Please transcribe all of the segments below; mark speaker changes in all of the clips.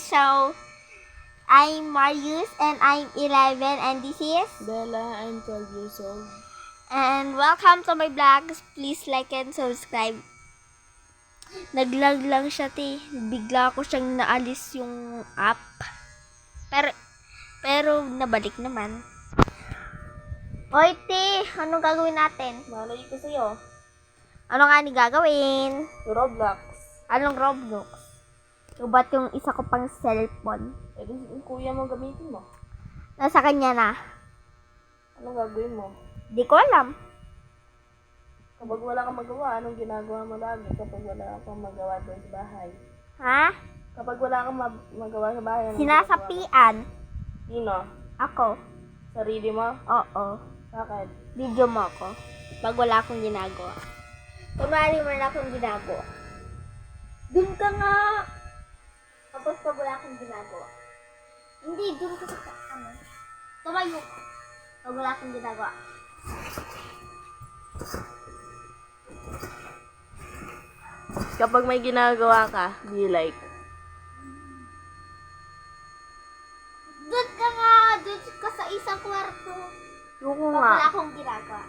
Speaker 1: So, I'm Marius and I'm 11 and this is...
Speaker 2: Bella, I'm 12 years old.
Speaker 1: And welcome to my vlog. Please like and subscribe. Naglag lang siya, te. Bigla ko siyang naalis yung app. Pero nabalik naman. Oy, te. Anong gagawin natin?
Speaker 2: Malay ko sa'yo.
Speaker 1: Ano nga ni gagawin?
Speaker 2: Roblox.
Speaker 1: Anong Roblox? So, ba't yung isa ko pang cellphone?
Speaker 2: Pwede yung kuya mo gamitin mo.
Speaker 1: Nasa kanya na.
Speaker 2: Anong gagawin mo?
Speaker 1: Di ko alam.
Speaker 2: Kapag wala kang magawa, anong ginagawa mo lagi kapag wala kang magawa doon sa bahay?
Speaker 1: Ha?
Speaker 2: Kapag wala kang magawa sa bahay, anong
Speaker 1: Sinasapian.
Speaker 2: ginagawa mo? Sino?
Speaker 1: Ako.
Speaker 2: Sarili mo?
Speaker 1: Oo.
Speaker 2: Bakit?
Speaker 1: Video mo ako. Pag wala akong ginagawa. Kunwari wala akong ginagawa. Dun ka nga. Tapos pag wala akong ginagawa. Hindi, dun ka sa ano. Tumayo ka. Pag wala akong ginagawa.
Speaker 2: Kapag may ginagawa ka, do you like?
Speaker 1: Dun ka nga. Dun ka sa isang kwarto.
Speaker 2: Yung
Speaker 1: Pag
Speaker 2: nga.
Speaker 1: wala akong ginagawa.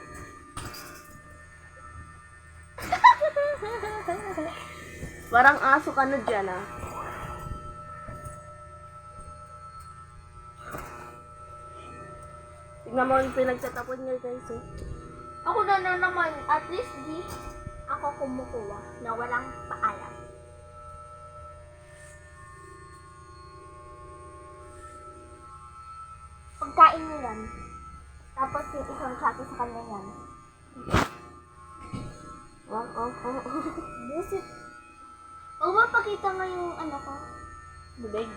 Speaker 2: Parang aso ka na dyan, ah. Tingnan mo yung pinagtatapon niya, guys, eh.
Speaker 1: Ako na naman. At least di ako kumukuha na walang paalam. Pagkain mo yan. Tapos yung isang tsaka sa kanya yan. Busit. Huwag mo pakita nga yung ano ko.
Speaker 2: Bibig.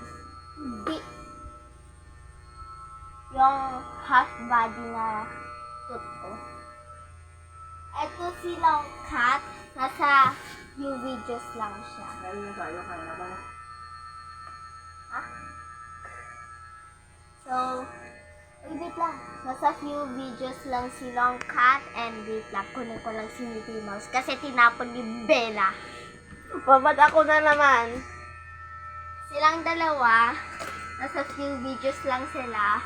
Speaker 1: Di. Yung half body na tooth ko. Ito silang cat. Nasa few videos lang siya.
Speaker 2: Kaya na ba?
Speaker 1: Ha? So, wait lang. Nasa few videos lang silang cat and wait lang. Kunin ko lang si Mickey Mouse kasi tinapon ni Bella.
Speaker 2: Ba't ako na naman?
Speaker 1: Silang dalawa, nasa few videos lang sila.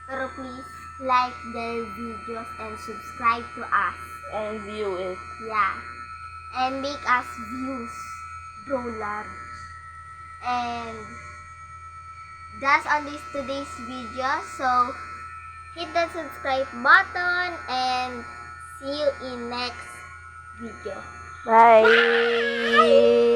Speaker 1: Pero please like their videos and subscribe to us.
Speaker 2: And view it.
Speaker 1: Yeah. And make us views. Grow large. And that's on this today's video. So hit that subscribe button and see you in next video.
Speaker 2: Bye!